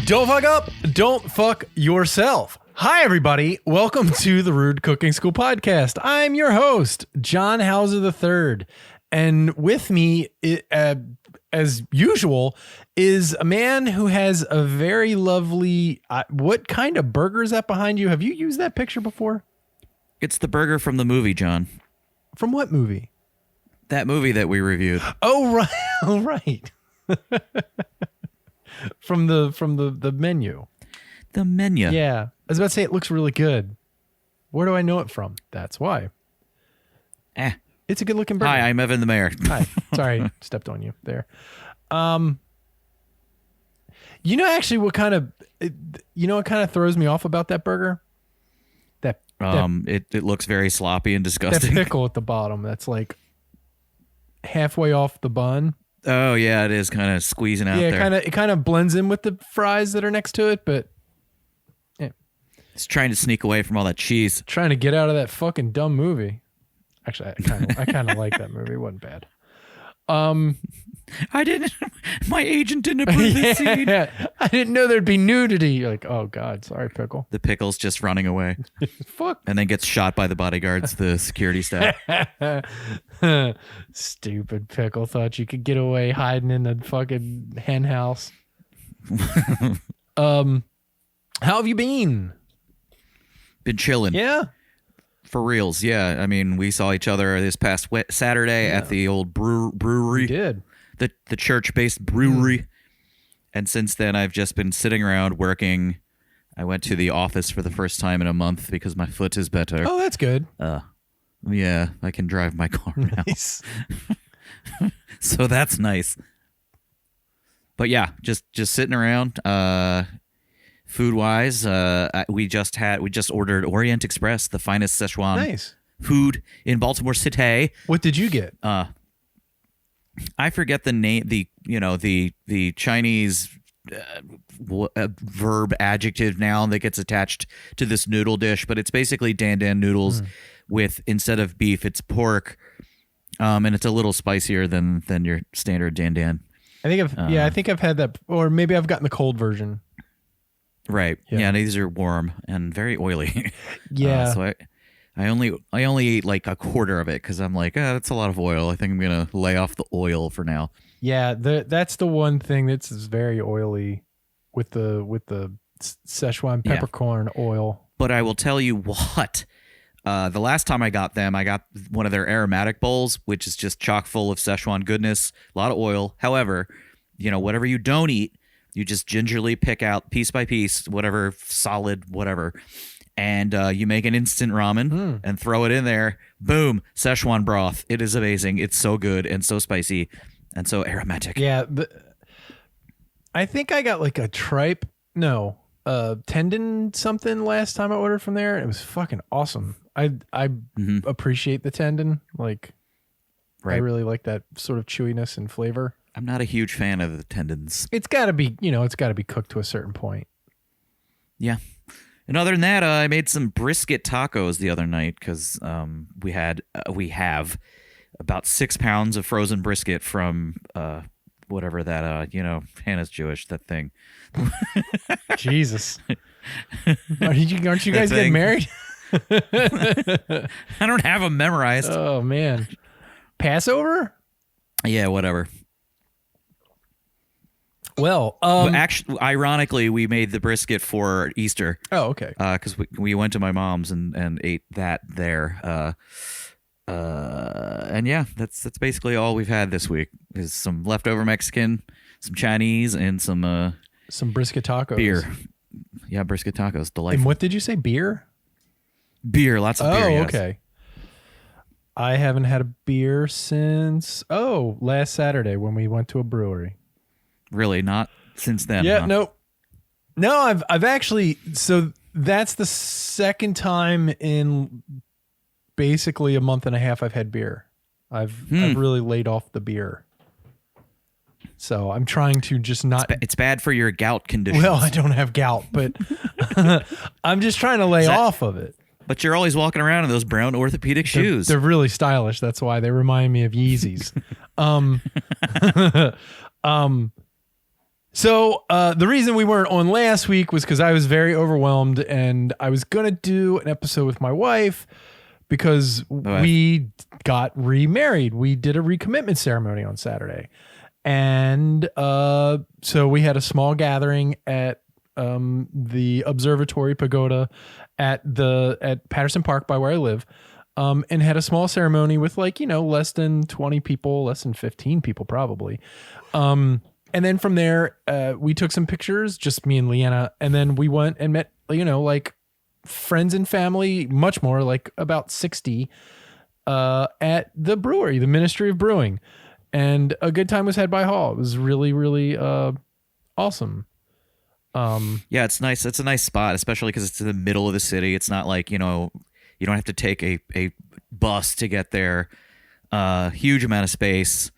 Don't fuck up. Don't fuck yourself. Hi, everybody. Welcome to the Rude Cooking School podcast. I'm your host, John Hauser III. And with me, as usual, is a man who has a very lovely... what kind of burger is that behind you? Have you used that picture before? It's the burger from the movie, John. From what movie? That movie that we reviewed. Oh, right. Oh, right. From the menu. The menu. Yeah. I was about to say it looks really good. Where do I know it from? That's why. It's a good looking burger. Hi, I'm Evan the Mayor. Hi. Sorry, stepped on you there. You know actually what kind of throws me off about that burger? It looks very sloppy and disgusting. That pickle at the bottom that's like halfway off the bun. Oh yeah, it is kind of squeezing out there. Yeah, it kind of blends in with the fries that are next to it, but it's trying to sneak away from all that cheese. Trying to get out of that fucking dumb movie. Actually, I kind of like that movie. It wasn't bad. I didn't. My agent didn't approve this scene. I didn't know there'd be nudity. You're like, oh god, sorry, pickle. The pickle's just running away. Fuck. And then gets shot by the bodyguards, the security staff. Stupid pickle thought you could get away hiding in the fucking hen house. How have you been? Been chilling. Yeah. For reals, yeah. I mean, we saw each other this past Saturday at the old brewery. We did. The church-based brewery. And since then, I've just been sitting around working. I went to the office for the first time in a month because my foot is better. Oh, that's good. Yeah, I can drive my car now. Nice. So that's nice. But yeah, just sitting around. Food-wise, we just ordered Orient Express, the finest Szechuan food in Baltimore City. What did you get? I forget the name, the Chinese verb, adjective, noun that gets attached to this noodle dish, but it's basically dan dan noodles with, instead of beef, it's pork, and it's a little spicier than your standard dan dan. I think I've had that, or maybe I've gotten the cold version. Right. Yeah, these are warm and very oily. Yeah. So I only ate like a quarter of it because I'm like, that's a lot of oil. I think I'm gonna lay off the oil for now. Yeah, that's the one thing that's very oily with the Szechuan peppercorn oil. But I will tell you what. The last time I got them, I got one of their aromatic bowls, which is just chock full of Szechuan goodness, a lot of oil. However, whatever you don't eat, you just gingerly pick out piece by piece, whatever solid, whatever. And you make an instant ramen and throw it in there. Boom. Szechuan broth. It is amazing. It's so good and so spicy and so aromatic. Yeah. I think I got like a tendon something last time I ordered from there. It was fucking awesome. I appreciate the tendon. Like, right. I really like that sort of chewiness and flavor. I'm not a huge fan of the tendons. It's got to be, it's got to be cooked to a certain point. Yeah. And other than that, I made some brisket tacos the other night because we have about 6 pounds of frozen brisket from whatever that, Hannah's Jewish, that thing. Jesus. Aren't you guys getting married? I don't have them memorized. Oh, man. Passover? Yeah, whatever. Well, actually, ironically, we made the brisket for Easter. Oh, okay. Because we went to my mom's and ate that there. And yeah, that's basically all we've had this week is some leftover Mexican, some Chinese, and some brisket tacos. Beer. Yeah, brisket tacos. Delightful. And what did you say? Beer? Beer. Lots of beer. Oh, yes. Okay. I haven't had a beer since last Saturday when we went to a brewery. Really? Not since then? Yeah, huh? No, I've actually, so that's the second time in basically a month and a half I've had beer. I've really laid off the beer. So I'm trying to just not. It's bad for your gout condition. Well, I don't have gout, but I'm just trying to lay off of it. But you're always walking around in those brown orthopedic shoes. They're really stylish. That's why they remind me of Yeezys. So the reason we weren't on last week was because I was very overwhelmed, and I was gonna do an episode with my wife because we got remarried. We did a recommitment ceremony on Saturday, and so we had a small gathering at the Observatory Pagoda at Patterson Park by where I live, and had a small ceremony with less than 20 people, less than 15 people probably. And then from there, we took some pictures, just me and Leanna. And then we went and met, friends and family, much more, like about 60, at the brewery, the Ministry of Brewing. And a good time was had by Hall. It was really, really awesome. Yeah, it's nice. It's a nice spot, especially because it's in the middle of the city. It's not like, you don't have to take a bus to get there. Huge amount of space.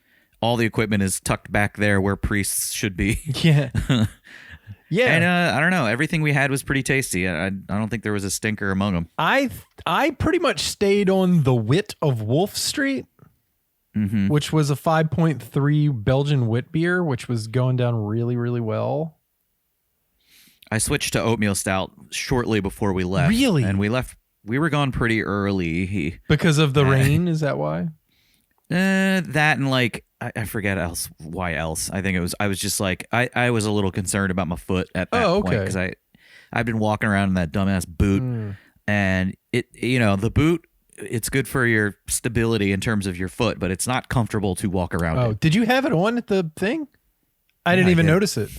All the equipment is tucked back there where priests should be. Yeah. Yeah. And I don't know. Everything we had was pretty tasty. I don't think there was a stinker among them. I pretty much stayed on the wit of Wolf Street, which was a 5.3 Belgian wit beer, which was going down really, really well. I switched to oatmeal stout shortly before we left. Really? And we left. We were gone pretty early. Because of the rain? Is that why? That and I forget why else. I think I was just I was a little concerned about my foot at that point because I've been walking around in that dumbass boot and the boot, it's good for your stability in terms of your foot, but it's not comfortable to walk around in. Did you have it on at the thing? I didn't even notice it.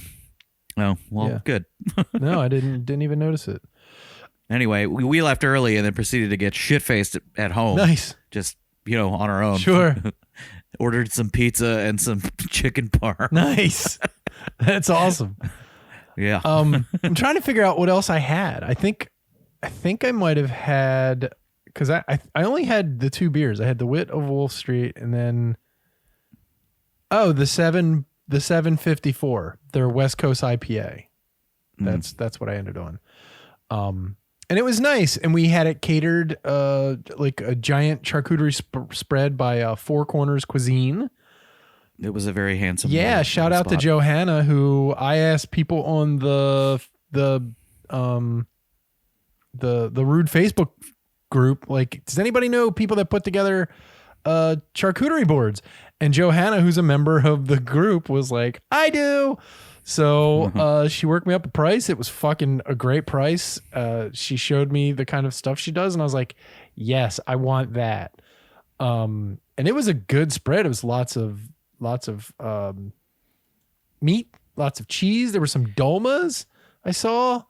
Oh, well, good. No, I didn't even notice it. Anyway, we left early and then proceeded to get shit-faced at home. Nice. Just, on our own. Sure. Ordered some pizza and some chicken parm. Nice. That's awesome. Yeah. I'm trying to figure out what else I had. I think I might have had, because I only had the two beers. I had the Wit of Wolf Street and then the 754, their West Coast IPA. That's what I ended on. And it was nice, and we had it catered like a giant charcuterie spread by Four Corners Cuisine. It was a very handsome. Yeah, shout out to Johanna, who I asked people on the Rude Facebook group, like, does anybody know people that put together charcuterie boards? And Johanna, who's a member of the group, was like, I do. So she worked me up a price. It was fucking a great price. She showed me the kind of stuff she does, and I was like, yes, I want that. And it was a good spread. It was lots of meat, lots of cheese. There were some dolmas I saw.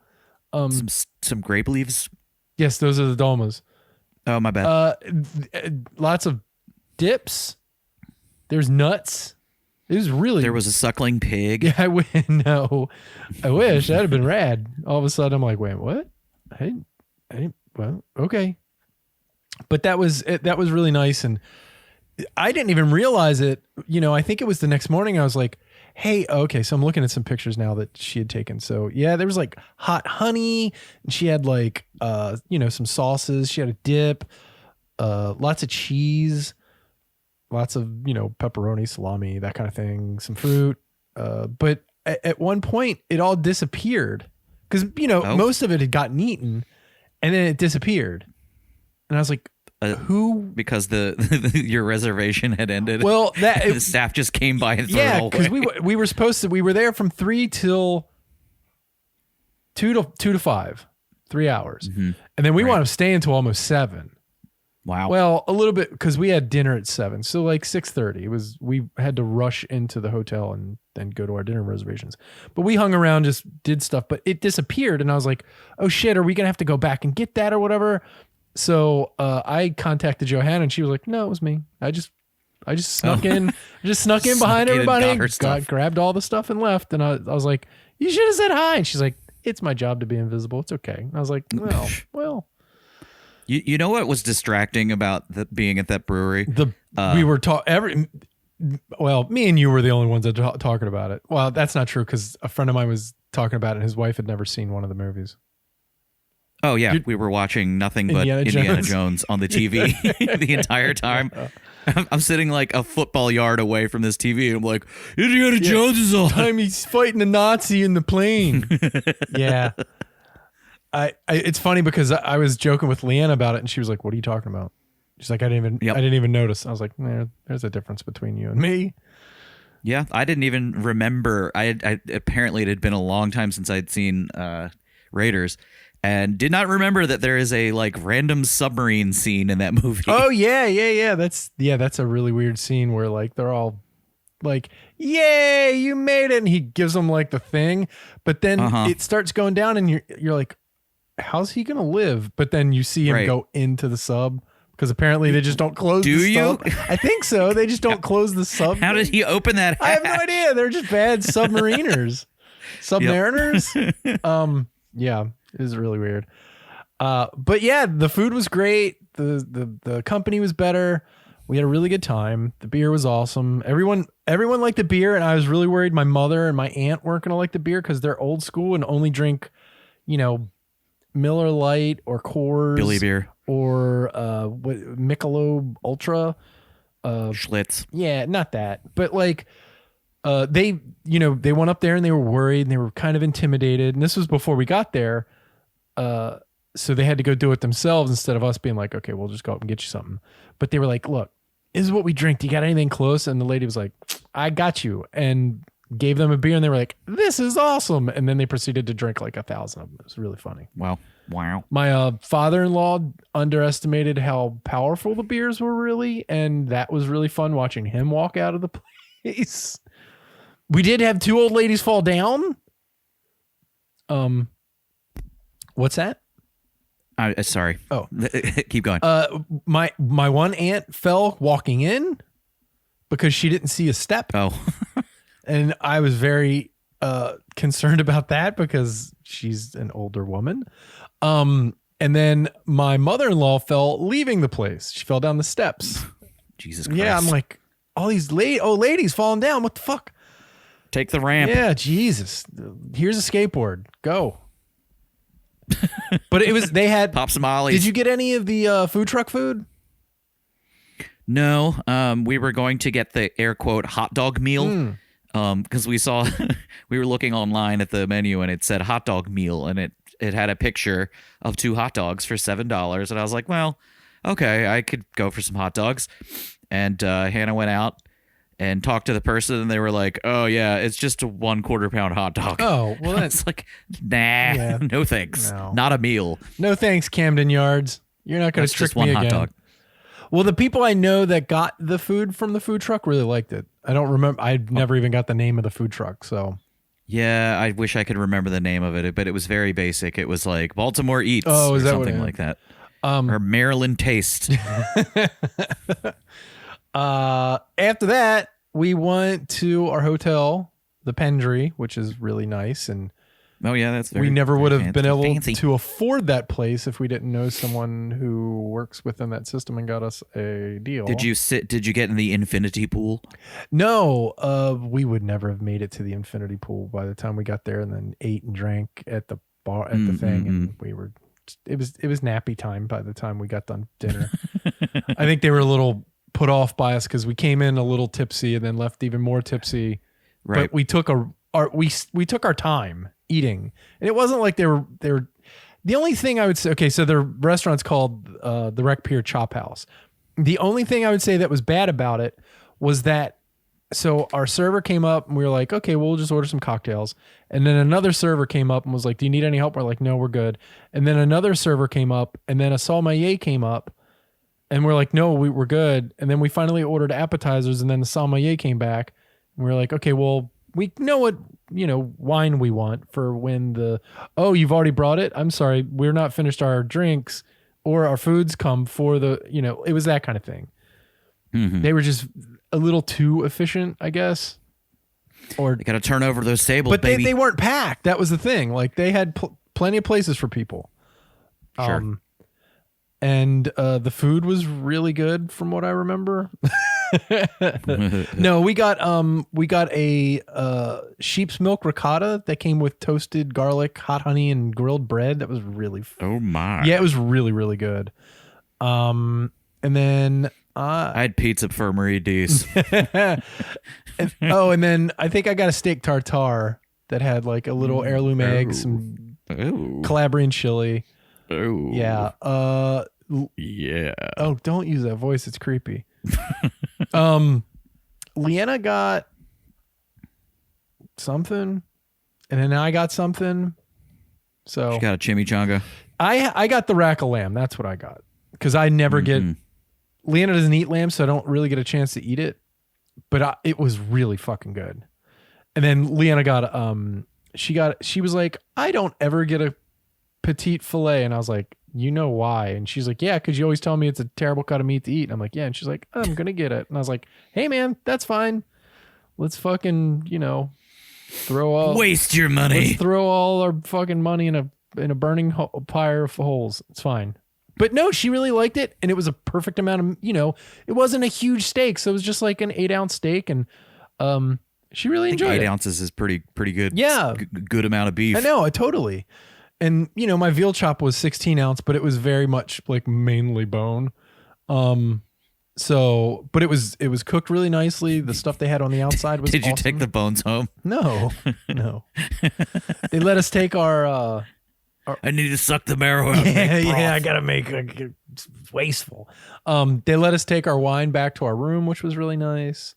Some grape leaves. Yes, those are the dolmas. Oh, my bad. Lots of dips. There's nuts. It was really. There was a suckling pig. Yeah, I wish. No, I wish that'd have been rad. All of a sudden, I'm like, wait, what? Well, okay. But that was really nice, and I didn't even realize it. I think it was the next morning. I was like, hey, okay. So I'm looking at some pictures now that she had taken. So yeah, there was like hot honey, and she had like some sauces. She had a dip, lots of cheese. Lots of, pepperoni, salami, that kind of thing, some fruit. But at one point, it all disappeared because, most of it had gotten eaten and then it disappeared. And I was like, who? Because your reservation had ended. Well, the staff just came by and threw it all away. Because we were there from 3 till 2 to 5, 3 hours. Mm-hmm. And then we wound up staying until almost 7. Wow. Well, a little bit because we had dinner at 7, so like 6:30. We had to rush into the hotel and then go to our dinner reservations. But we hung around, just did stuff, but it disappeared, and I was like, "Oh shit, are we gonna have to go back and get that or whatever?" So I contacted Johanna, and she was like, "No, it was me. I just snuck in, behind everybody, grabbed all the stuff and left." And I was like, "You should have said hi." And she's like, "It's my job to be invisible. It's okay." And I was like, "Well." You know what was distracting about being at that brewery? We were me and you were the only ones that talking about it. Well, that's not true because a friend of mine was talking about it and his wife had never seen one of the movies. Oh yeah, we were watching nothing but Indiana Jones on the TV the entire time. I'm sitting like a football yard away from this TV, and I'm like, Indiana Jones is on. Time he's fighting a Nazi in the plane. Yeah. It's funny because I was joking with Leanne about it, and she was like, "What are you talking about?" She's like, "I didn't even notice." I was like, "There's a difference between you and me." Yeah, I didn't even remember. I apparently it had been a long time since I'd seen Raiders, and did not remember that there is a like random submarine scene in that movie. Oh yeah. That's a really weird scene where like they're all like, "Yay, you made it!" and he gives them like the thing, but then it starts going down, and you're like, "How's he gonna live?" But then you see him go into the sub. Because apparently they just don't close the sub. I think so. They just don't close the sub. How did he open that hatch? I have no idea. They're just bad submariners. Submariners. Yeah, it was really weird. But yeah, the food was great. The company was better. We had a really good time. The beer was awesome. Everyone liked the beer, and I was really worried my mother and my aunt weren't going to like the beer because they're old school and only drink, Miller Lite or Coors. Billy beer. Or Michelob Ultra. Schlitz. Yeah, not that. But like they went up there and they were worried and they were kind of intimidated. And this was before we got there. So they had to go do it themselves instead of us being like, okay, we'll just go up and get you something. But they were like, look, this is what we drink. Do you got anything close? And the lady was like, I got you. And gave them a beer and they were like, this is awesome. And then they proceeded to drink like 1,000 of them. It was really funny. Wow. My father-in-law underestimated how powerful the beers were really. And that was really fun watching him walk out of the place. We did have 2 old ladies fall down. What's that? Sorry. Oh, keep going. My one aunt fell walking in because she didn't see a step. Oh, and I was very concerned about that because she's an older woman. And then my mother-in-law fell leaving the place. She fell down the steps. Jesus Christ. Yeah, I'm like, all these ladies falling down. What the fuck? Take the ramp. Yeah, Jesus. Here's a skateboard. Go. But they had pop some ollies. Did you get any of the food truck food? No. We were going to get the air quote hot dog meal. Because we were looking online at the menu and it said hot dog meal and it had a picture of 2 hot dogs for $7. And I was like, well, okay, I could go for some hot dogs. And Hannah went out and talked to the person and they were like, oh yeah, it's just a 1/4 pound hot dog. Oh, well, that's like, nah, no thanks. No. Not a meal. No thanks, Camden Yards. You're not going to trick me again. Hot dog. Well, the people I know that got the food from the food truck really liked it. I don't remember. I never even got the name of the food truck. So, yeah, I wish I could remember the name of it, but it was very basic. It was like Baltimore Eats or something like that. Or Maryland Taste. After that, we went to our hotel, the Pendry, which is really nice. And oh yeah, that's very, we never would have been able fancy to afford that place if we didn't know someone who works within that system and got us a deal. Did you get in the infinity pool? No, we would never have made it to the infinity pool by the time we got there, and then ate and drank at the bar at the thing, and it was nappy time by the time we got done dinner. I think they were a little put off by us because we came in a little tipsy and then left even more tipsy. Right. But we took we took our time eating, and it wasn't like they were the only thing I would say. Okay, so the restaurant's called the Wreck Pier Chop House. The only thing I would say that was bad about it was that, so our server came up and we were like, okay, we'll just order some cocktails. And then another server came up and was like, do you need any help? We're like, no, we're good. And then another server came up, and then a sommelier came up and we're like, no, we're good. And then we finally ordered appetizers, and then the sommelier came back and we were like, okay, well, we know what, wine we want for when you've already brought it. I'm sorry, we're not finished our drinks or our foods come for it was that kind of thing. Mm-hmm. They were just a little too efficient, I guess. Or they got to turn over those tables, but baby. They weren't packed. That was the thing. Like they had plenty of places for people. Sure. And the food was really good from what I remember. No, we got a sheep's milk ricotta that came with toasted garlic, hot honey, and grilled bread. That was really Oh my. yeah, it was really, really good. And then I had pizza for Marie D's. and then I think I got a steak tartare that had like a little heirloom egg, some Calabrian chili. Oh. Yeah. Yeah. Oh, don't use that voice. It's creepy. Leanna got something, and then I got something. So She got a chimichanga. I got the rack of lamb. That's what I got because I never get. Leanna doesn't eat lamb, so I don't really get a chance to eat it. But it was really fucking good. And then Leanna got she was like, I don't ever get a petite filet, and I was like, you know why? And she's like, yeah, because you always tell me it's a terrible cut of meat to eat. And I'm like, yeah. And she's like, I'm gonna get it. And I was like, hey man, that's fine. Let's fucking Waste your money. Let's throw all our fucking money in a burning pyre of holes. It's fine. But no, she really liked it, and it was a perfect amount of it wasn't a huge steak, so it was just like an 8-ounce steak, and she really enjoyed it. 8 ounces is pretty good. Yeah, good amount of beef. I know, totally. And my veal chop was 16-ounce, but it was very much like mainly bone. So, but it was cooked really nicely. The stuff they had on the outside was. Did you awesome. take the bones home? No. They let us take our. I need to suck the marrow out. Yeah, I gotta make it's wasteful. They let us take our wine back to our room, which was really nice.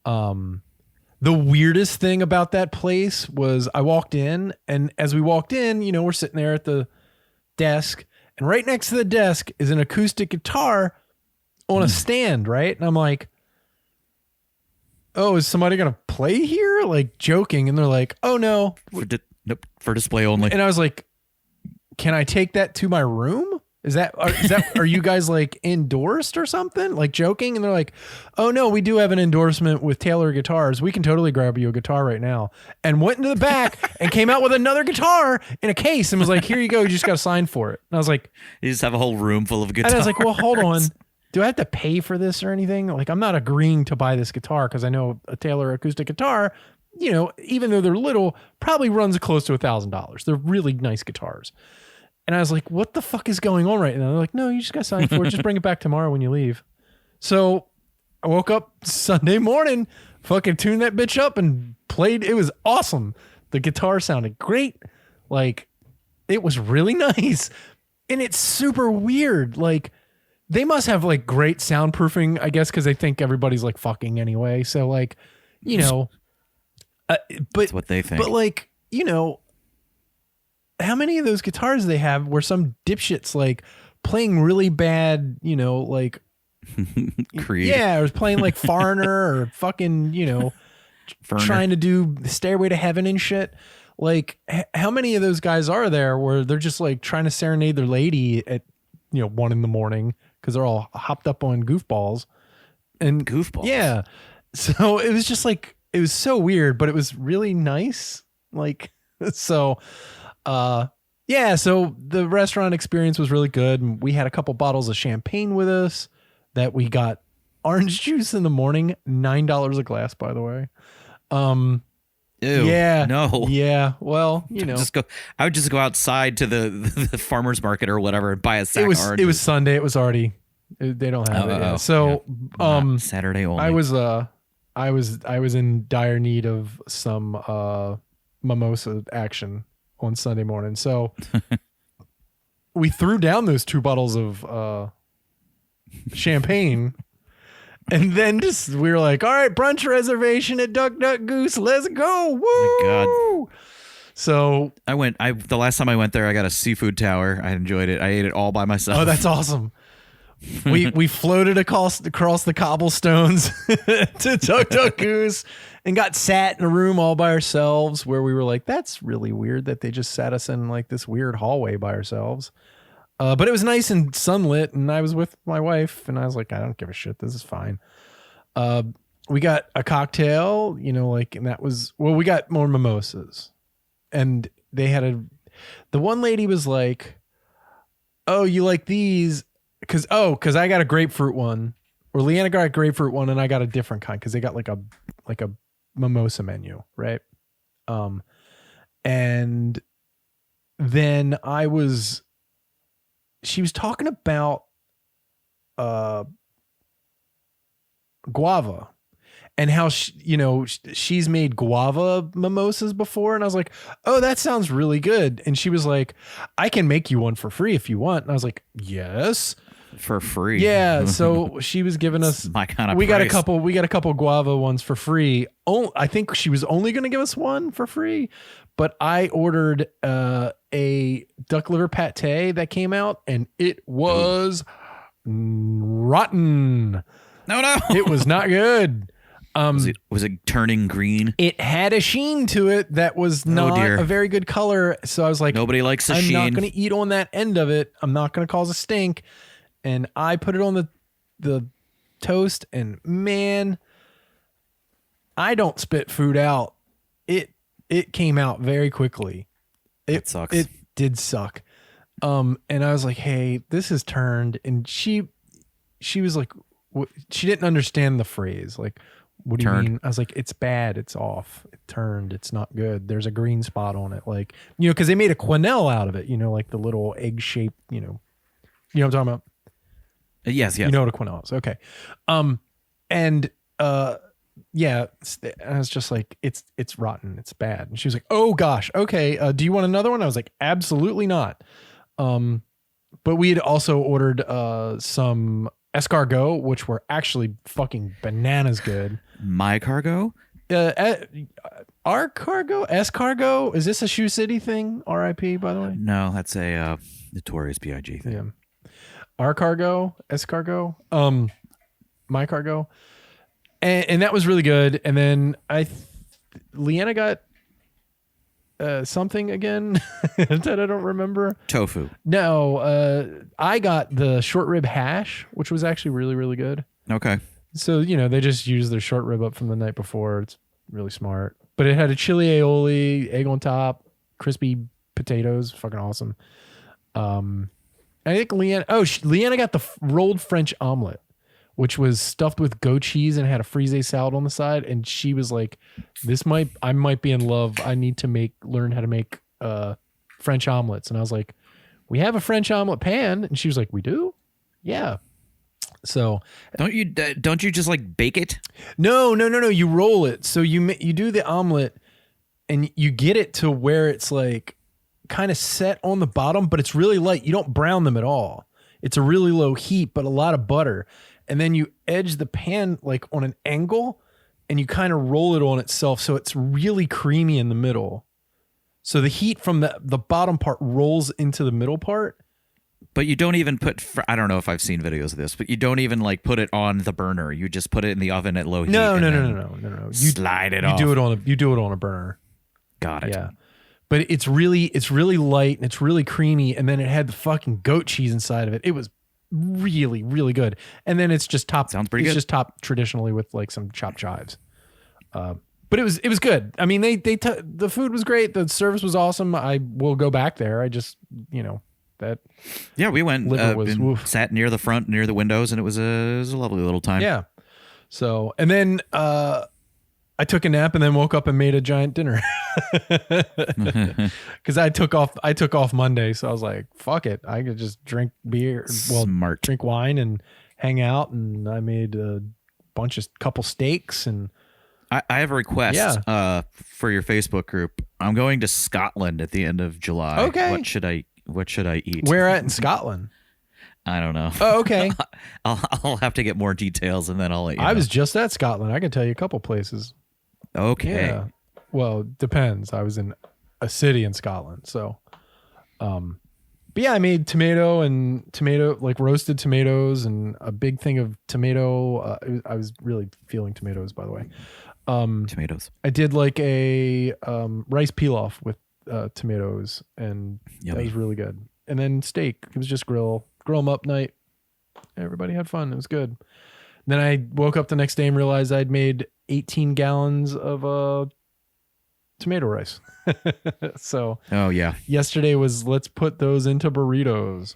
The weirdest thing about that place was I walked in, and as we walked in, we're sitting there at the desk, and right next to the desk is an acoustic guitar on a stand, right? And I'm like, oh, is somebody going to play here? Like joking. And they're like, oh no. For display only. And I was like, can I take that to my room? Are you guys like endorsed or something? Like joking? And they're like, oh no, we do have an endorsement with Taylor Guitars. We can totally grab you a guitar right now. And went into the back and came out with another guitar in a case and was like, here you go. You just got to sign for it. And I was like, you just have a whole room full of guitars. And I was like, well, hold on. Do I have to pay for this or anything? Like, I'm not agreeing to buy this guitar because I know a Taylor acoustic guitar, even though they're little, probably runs close to $1,000. They're really nice guitars. And I was like, what the fuck is going on right now? They're like, no, you just got to sign for it. Just bring it back tomorrow when you leave. So I woke up Sunday morning, fucking tuned that bitch up and played. It was awesome. The guitar sounded great. Like, it was really nice. And it's super weird. Like, they must have like great soundproofing, I guess, because they think everybody's like fucking anyway. So like, but that's what they think. But like, how many of those guitars they have where some dipshits like playing really bad, like Creed. Yeah, or playing like Foreigner or fucking, trying to do Stairway to Heaven and shit. Like, how many of those guys are there where they're just like trying to serenade their lady at 1 a.m. because they're all hopped up on goofballs. Yeah. So it was just like, it was so weird, but it was really nice. Like, so, yeah, so the restaurant experience was really good. We had a couple bottles of champagne with us that we got orange juice in the morning, $9 a glass, by the way. Ew, yeah, no. Yeah. Well, I would just go outside to the farmer's market or whatever and buy a sack of oranges. It was Sunday. It was already, they don't have it yet. So, Saturday only. I was in dire need of some, mimosa action on Sunday morning. So we threw down those 2 bottles of champagne and then we were like, all right, brunch reservation at Duck Duck Goose. Let's go. Woo! Oh my God. So the last time I went there, I got a seafood tower. I enjoyed it. I ate it all by myself. Oh, that's awesome. We floated across the cobblestones to Duck Duck Goose and got sat in a room all by ourselves where we were like, that's really weird that they just sat us in like this weird hallway by ourselves. But it was nice and sunlit, and I was with my wife, and I was like, I don't give a shit. This is fine. We got a cocktail, and that was, we got more mimosas, and they had the one lady was like, oh, you like these? Cause I got a grapefruit one or Leanna got a grapefruit one and I got a different kind because they got like a mimosa menu, right? And then she was talking about guava and how she's made guava mimosas before, and I was like, oh, that sounds really good. And she was like, I can make you one for free if you want. And I was like, yes, for free. Yeah, so she was giving us my kind of we price. got a couple guava ones for free. Oh, I think she was only going to give us one for free, but I ordered a duck liver pate that came out and it was rotten. No. It was not good. Was it turning green? It had a sheen to it that was not a very good color. So I was like, nobody likes a I'm sheen. not going to eat on that end of it. I'm not going to cause a stink. And I put it on the toast, and man, I don't spit food out. It came out very quickly. It sucks. It did suck. And I was like, hey, this is turned. And she was like, she didn't understand the phrase. Like, what do you mean? I was like, it's bad. It's off. It turned. It's not good. There's a green spot on it. Like, because they made a quenelle out of it, like the little egg shape, you know what I'm talking about? Yes. You know what a quenelle is. Okay. Yeah, I was just like, it's rotten. It's bad. And she was like, oh gosh. Okay. Do you want another one? I was like, absolutely not. But we had also ordered some escargot, which were actually fucking bananas good. My cargo? Our cargo? Escargot? Is this a Shoe City thing? RIP, by the way? No, that's a Notorious B.I.G. thing. Yeah. Our cargo, escargot, my cargo, and that was really good. And then Leanna got something again that I don't remember. Tofu. No, I got the short rib hash, which was actually really, really good. Okay. So they just used their short rib up from the night before. It's really smart. But it had a chili aioli, egg on top, crispy potatoes, fucking awesome. I think Leanna got the rolled French omelet, which was stuffed with goat cheese and had a frisee salad on the side. And she was like, I might be in love. I need to learn how to make French omelets. And I was like, we have a French omelet pan. And she was like, we do? Yeah. So don't you just like bake it? No. You roll it. So you do the omelet and you get it to where it's like kind of set on the bottom, but it's really light. You don't brown them at all. It's a really low heat, but a lot of butter. And then you edge the pan like on an angle and you kind of roll it on itself. So it's really creamy in the middle. So the heat from the bottom part rolls into the middle part. But you don't even I don't know if I've seen videos of this, but you don't even like put it on the burner. You just put it in the oven at low heat. No. You slide it off. You do it on a burner. Got it. Yeah. But it's really light and it's really creamy. And then it had the fucking goat cheese inside of it. It was really, really good. And then it's just topped. Sounds pretty good. It's just topped traditionally with like some chopped chives. But it was good. I mean, the food was great. The service was awesome. I will go back there. I just, that. Yeah, we went sat near the front, near the windows, and it was a lovely little time. Yeah. So, and then I took a nap and then woke up and made a giant dinner because I took off Monday. So I was like, fuck it. I could just drink beer. Well, Smart. drink wine and hang out. And I made a couple steaks and I have a request for your Facebook group. I'm going to Scotland at the end of July. Okay. What should I eat? Where at in Scotland? I don't know. Oh, okay. I'll have to get more details and then I'll let you know. I was just at Scotland. I can tell you a couple places. Okay. Yeah. Well, depends. I was in a city in Scotland. So, but yeah, I made tomato, like roasted tomatoes and a big thing of tomato. I was really feeling tomatoes, by the way. Tomatoes. I did like a rice pilaf with tomatoes and Yummy. That was really good. And then steak. It was just grill them up night. Everybody had fun. It was good. Then I woke up the next day and realized I'd made 18 gallons of tomato rice. So oh yeah, yesterday was let's put those into burritos.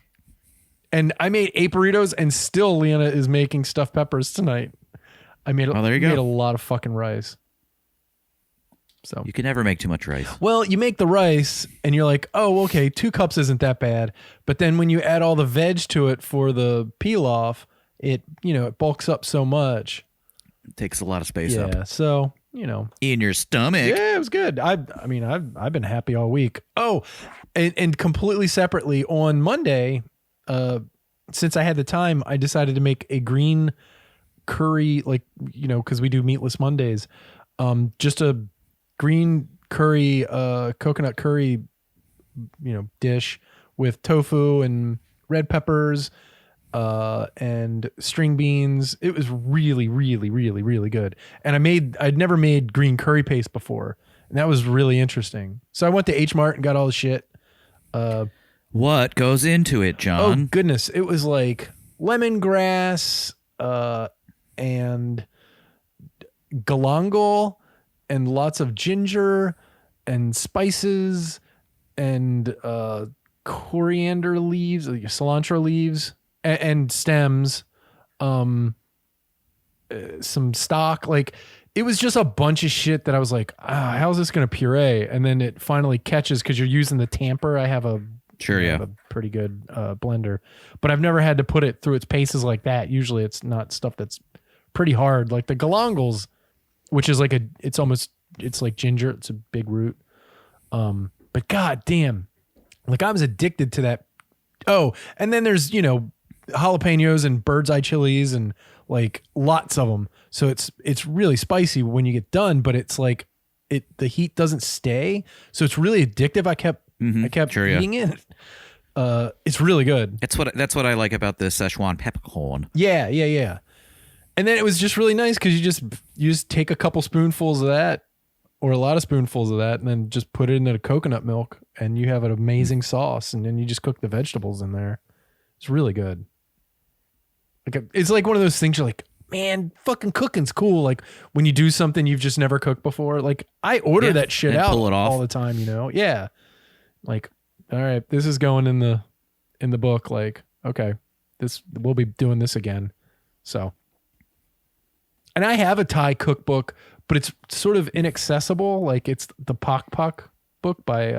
And I made 8 burritos, and still Leanna is making stuffed peppers tonight. I made, there you go. made a lot of fucking rice. So You can never make too much rice. well, you make the rice and you're like, oh, okay, 2 cups isn't that bad. But then when you add all the veg to it for the pilaf, it bulks up so much. It takes a lot of space up. Yeah, so In your stomach. yeah, it was good. I've been happy all week. Oh, and completely separately on Monday, since I had the time, I decided to make a green curry, because we do meatless Mondays. Just a green curry, coconut curry, dish with tofu and red peppers, and string beans. It was really, really, really, really good. And I'd never made green curry paste before, and that was really interesting. So I went to H Mart and got all the shit. What goes into it, John? Oh goodness, it was like lemongrass, and galangal, and lots of ginger and spices and coriander leaves, cilantro leaves, and stems, some stock. Like, it was just a bunch of shit that I was like, how's this gonna puree? And then it finally catches because you're using the tamper. I have a pretty good blender, but I've never had to put it through its paces like that. Usually it's not stuff that's pretty hard, like the galangals, which is it's like ginger. It's a big root. But god damn, like I was addicted to that. Oh, and then there's, jalapenos and bird's eye chilies and like lots of them. So it's really spicy when you get done, but it's like the heat doesn't stay. So it's really addictive. I kept eating it. It's really good. That's what I like about the Szechuan peppercorn. Yeah. And then it was just really nice because you just take a couple spoonfuls of that, or a lot of spoonfuls of that, and then just put it into the coconut milk, and you have an amazing sauce. And then you just cook the vegetables in there. It's really good. Like, it's like one of those things you're like, man, fucking cooking's cool. Like when you do something you've just never cooked before. Like I order that shit out pull it off all the time. Yeah. Like, all right, this is going in the book. Like, okay, we'll be doing this again. So. And I have a Thai cookbook, but it's sort of inaccessible. Like it's the Pak Pak book by.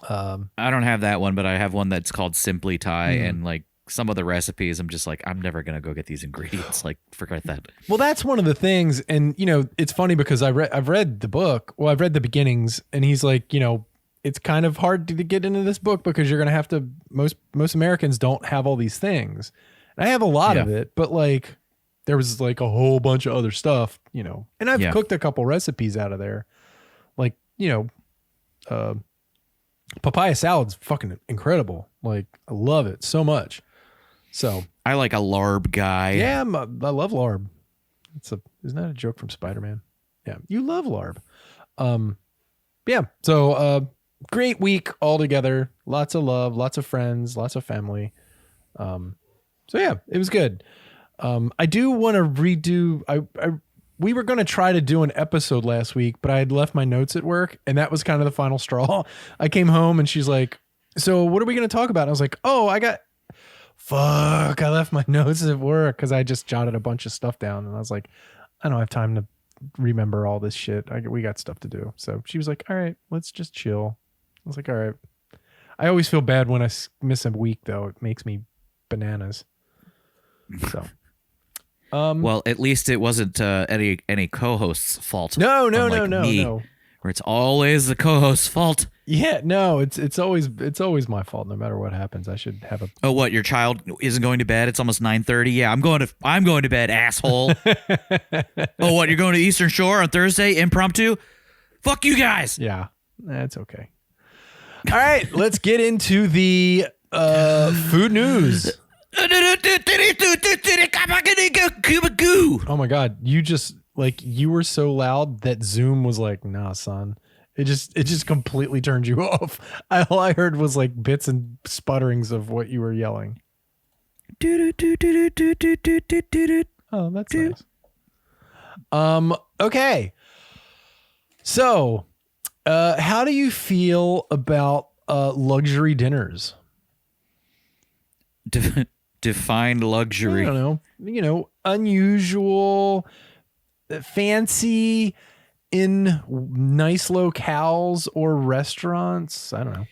I don't have that one, but I have one that's called Simply Thai, and like some of the recipes, I'm just like, I'm never gonna go get these ingredients. Like, forget that. Well, that's one of the things, and it's funny because I've read the book. Well, I've read the beginnings, and he's like, it's kind of hard to get into this book because you're gonna have to. Most Americans don't have all these things. And I have a lot of it, but like. There was like a whole bunch of other stuff, and I've cooked a couple recipes out of there. Like, papaya salad's fucking incredible. Like, I love it so much. So I like a larb guy. Yeah, I love larb. Isn't that a joke from Spider-Man? Yeah. You love larb. Yeah. So, great week all together. Lots of love, lots of friends, lots of family. So yeah, it was good. I do want to redo. We were going to try to do an episode last week, but I had left my notes at work, and that was kind of the final straw. I came home and she's like, "So what are we going to talk about?" And I was like, "Oh, I left my notes at work," because I just jotted a bunch of stuff down, and I was like, "I don't have time to remember all this shit. We got stuff to do." So she was like, "All right, let's just chill." I was like, "All right." I always feel bad when I miss a week, though. It makes me bananas. So. Well, at least it wasn't any co-host's fault. No. Where it's always the co-host's fault. Yeah, no, it's always my fault. No matter what happens, I should have a. Oh, what? Your child isn't going to bed? It's almost 9:30. Yeah, I'm going to bed, asshole. Oh, what? You're going to Eastern Shore on Thursday, impromptu? Fuck you guys. Yeah, that's okay. All right, let's get into the food news. Oh my god, you were so loud that Zoom was like, "Nah, son." It just completely turned you off. All I heard was like bits and sputterings of what you were yelling. Oh, that's nice. Okay. So, how do you feel about luxury dinners? Define I luxury. don't know, unusual, fancy in nice locales or restaurants. I don't know.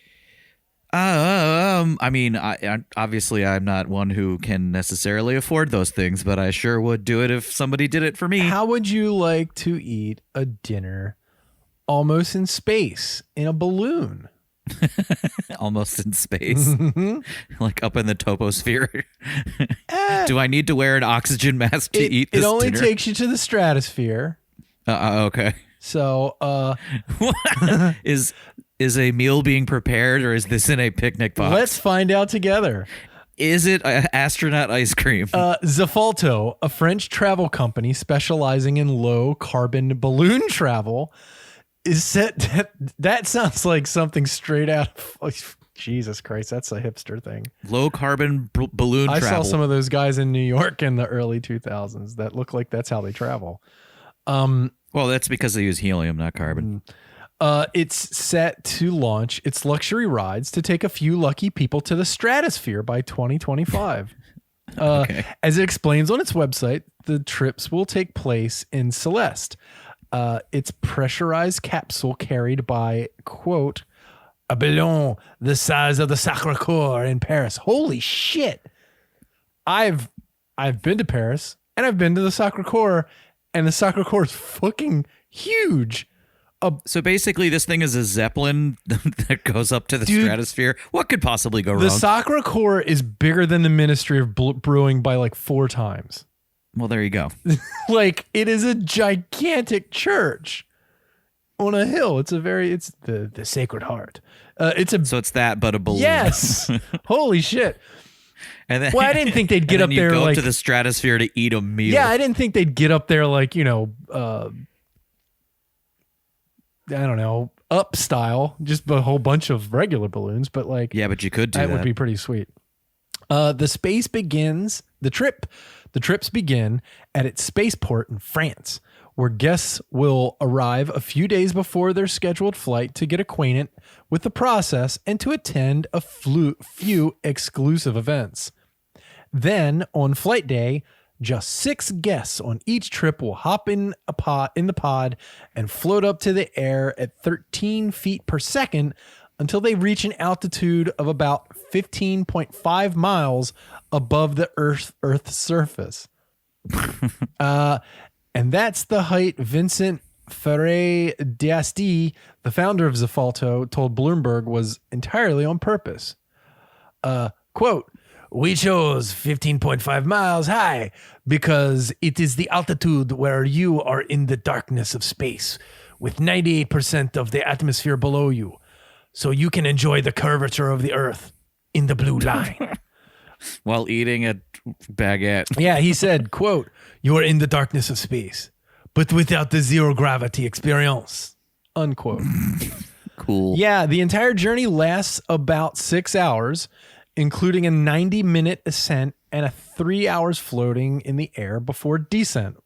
I mean, obviously I'm not one who can necessarily afford those things, but I sure would do it if somebody did it for me. How would you like to eat a dinner almost in space in a balloon? Almost in space, like up in the toposphere. Do I need to wear an oxygen mask to eat this It only dinner? takes you to the stratosphere. Okay. So, Is a meal being prepared, or is this in a picnic box? let's find out together. Is it astronaut ice cream? Zafalto, a French travel company specializing in low carbon balloon travel, is set. That sounds like something straight out of Jesus Christ. That's a hipster thing. Low carbon balloon I travel. saw some of those guys in New York in the early 2000s that look like that's how they travel. Well, that's because they use helium, not carbon. It's set to launch its luxury rides to take a few lucky people to the stratosphere by 2025. Okay. As it explains on its website, the trips will take place in Celeste. Its pressurized capsule carried by, quote, a ballon the size of the Sacré-Cœur in Paris. Holy shit. I've been to Paris and I've been to the Sacré-Cœur, and the Sacré-Cœur is fucking huge. So basically, this thing is a zeppelin that goes up to the stratosphere. What could possibly go wrong? The Sacré-Cœur is bigger than the Ministry of Brewing by like 4 times. Well, there you go. Like, it is a gigantic church on a hill. It's the Sacred Heart. So it's that, but a balloon. Yes. Holy shit. And then, Well, I didn't think they'd get up there go like up to the stratosphere to eat a meal. Yeah, I didn't think they'd get up there like, I don't know, up style, just a whole bunch of regular balloons, but like, yeah, but you could do that that. would be pretty sweet. The trips begin at its spaceport in France, where guests will arrive a few days before their scheduled flight to get acquainted with the process and to attend a few exclusive events. Then, on flight day, just 6 guests on each trip will hop in the pod and float up to the air at 13 feet per second until they reach an altitude of about 15.5 miles above the Earth's surface. And that's the height Vincent Ferré d'Asti, the founder of Zafalto, told Bloomberg was entirely on purpose. Quote, "We chose 15.5 miles high because it is the altitude where you are in the darkness of space with 98% of the atmosphere below you, so you can enjoy the curvature of the Earth in the blue line." While eating a baguette. Yeah, he said, quote, "You are in the darkness of space, but without the zero gravity experience," unquote. Cool. Yeah, the entire journey lasts about 6 hours, including a 90-minute ascent and a 3 hours floating in the air before descent.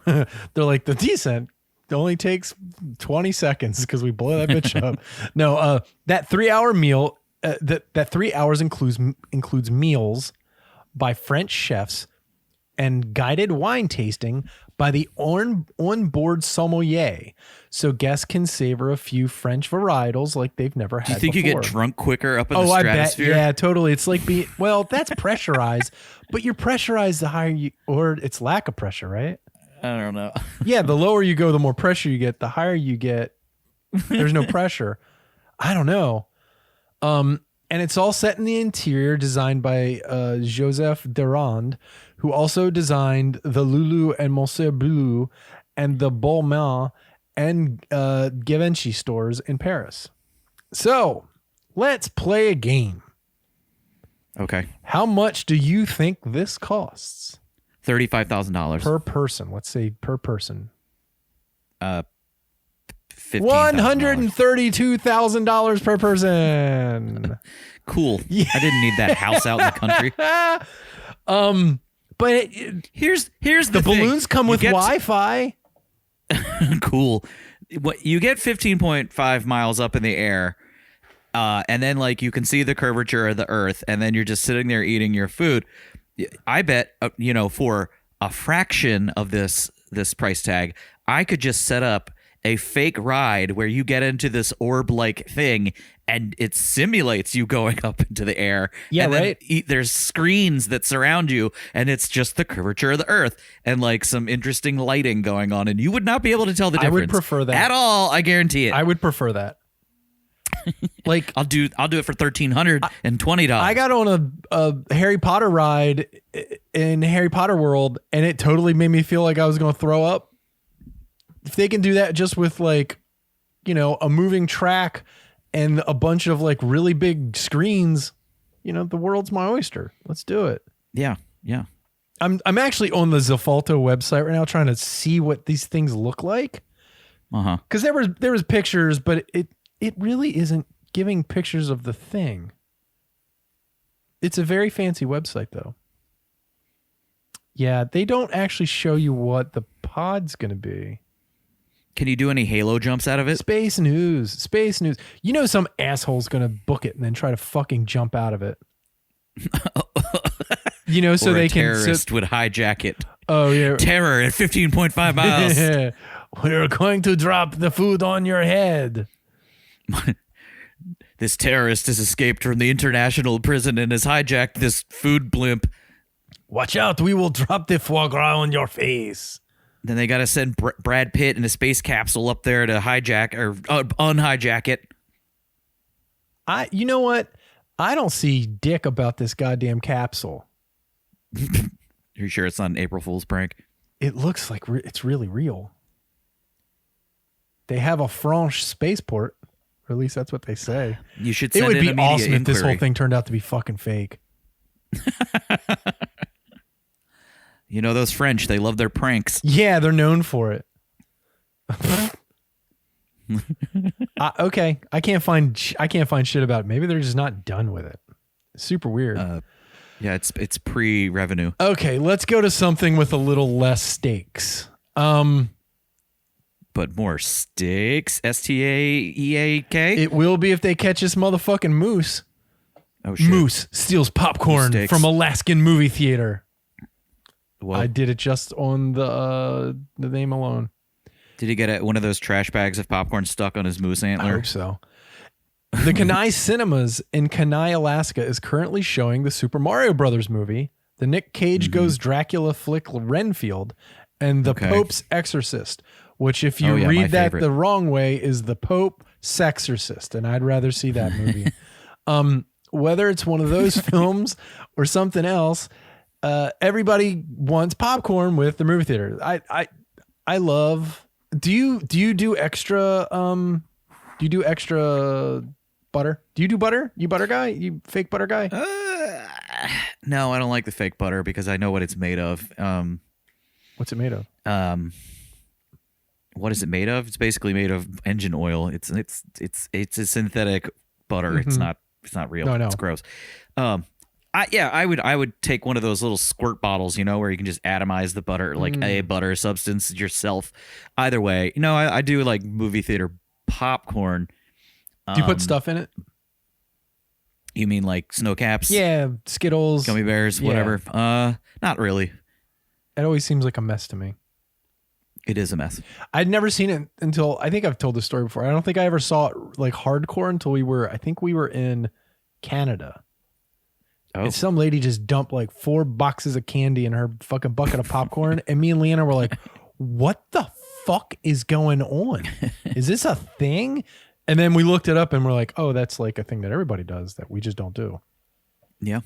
They're like, the descent only takes 20 seconds because we blow that bitch up. No, that 3 hour meal, that 3 hours includes meals by French chefs and guided wine tasting by the onboard sommelier, so guests can savor a few French varietals like they've never had. Do you think before. you get drunk quicker up in the I stratosphere? bet. Yeah, totally. It's like that's pressurized, but you're pressurized the higher you, or it's lack of pressure, right? I don't know. Yeah, the lower you go, the more pressure you get. The higher you get, there's no pressure. I don't know. And it's all set in the interior, designed by Joseph Durand, who also designed the Lulu and Monsieur Bleu and the Balmain and Givenchy stores in Paris. So let's play a game. Okay. How much do you think this costs? $35,000 Per person. Let's say per person. $15,000. $132,000 per person. Cool. Yeah. I didn't need that house out in the country. But here's the balloons come with Wi-Fi. Cool. What you get 15.5 miles up in the air, And then like you can see the curvature of the earth, and then you're just sitting there eating your food. I bet for a fraction of this price tag, I could just set up a fake ride where you get into this orb-like thing and it simulates you going up into the air. Yeah, and right. Then there's screens that surround you, and it's just the curvature of the earth and like some interesting lighting going on, and you would not be able to tell the difference. I would prefer that at all. I guarantee it. I would prefer that. Like I'll do it for $1,320. I got on a Harry Potter ride in Harry Potter World, and it totally made me feel like I was going to throw up. If they can do that just with like, a moving track and a bunch of like really big screens, the world's my oyster. Let's do it. Yeah. I'm actually on the Zafalto website right now trying to see what these things look like. Because there was pictures, but it really isn't giving pictures of the thing. It's a very fancy website, though. Yeah, they don't actually show you what the pod's going to be. Can you do any Halo jumps out of it? Space news. Some asshole's going to book it and then try to fucking jump out of it. So or they a can. Terrorist would hijack it. Oh, yeah. Terror at 15.5 miles. We're going to drop the food on your head. This terrorist has escaped from the international prison and has hijacked this food blimp. Watch out, we will drop the foie gras on your face. Then they got to send Brad Pitt in a space capsule up there to hijack or unhijack it. You know what? I don't see dick about this goddamn capsule. Are you sure it's not an April Fool's prank? It looks like it's really real. They have a Franche spaceport. Or at least that's what they say. You should send it would in be a media awesome if this inquiry. whole thing turned out to be fucking fake. Those French, they love their pranks. Yeah, they're known for it. Okay, I can't find shit about it. Maybe they're just not done with it. Super weird. Yeah, it's pre-revenue. Okay, let's go to something with a little less stakes. But more stakes. STAEAK. It will be if they catch this motherfucking moose. Oh shit! Moose steals popcorn Stakes. from Alaskan movie theater. Well, I did it just on the name alone. did he get one of those trash bags of popcorn stuck on his moose I antler? hope so. The Kenai Cinemas in Kenai, Alaska is currently showing the Super Mario Brothers movie, the Nick Cage Goes Dracula flick Renfield, and the Pope's Exorcist, which if you read that favorite. the wrong way is the Pope Sexorcist, and I'd rather see that movie. Whether it's one of those films or something else, everybody wants popcorn with the movie theater. I love. Do you do extra? Do you do extra butter? Do you do butter? You butter guy? You fake butter guy? No, I don't like the fake butter because I know what it's made of. What's it made of? What is it made of? It's basically made of engine oil. It's a synthetic butter. It's not real. No. It's gross. I would take one of those little squirt bottles, where you can just atomize the butter, like a butter substance yourself. Either way, I do like movie theater popcorn. Do you put stuff in it? You mean like snow caps? Yeah, Skittles, Gummy bears, whatever. Not really. It always seems like a mess to me. It is a mess. I'd never seen it until, I think I've told this story before. I don't think I ever saw it like hardcore until we were in Canada. Oh. And some lady just dumped like 4 boxes of candy in her fucking bucket of popcorn. And me and Leanna were like, what the fuck is going on? Is this a thing? And then we looked it up and we're like, oh, that's like a thing that everybody does that we just don't do. Yeah.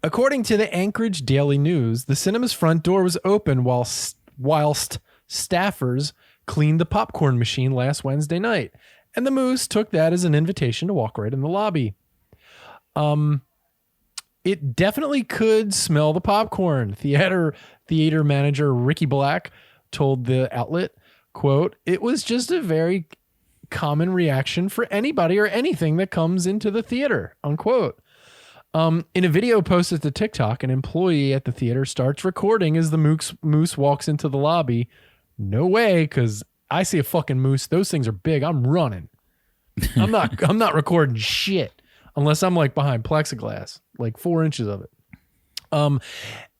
According to the Anchorage Daily News, the cinema's front door was open whilst staffers cleaned the popcorn machine last Wednesday night. And the moose took that as an invitation to walk right in the lobby. It definitely could smell the popcorn. Theater manager Ricky Black told the outlet, quote, "It was just a very common reaction for anybody or anything that comes into the theater," unquote. In a video posted to TikTok, an employee at the theater starts recording as the moose walks into the lobby. No way, because I see a fucking moose. Those things are big. I'm running. I'm not recording shit unless I'm like behind plexiglass, like 4 inches of it.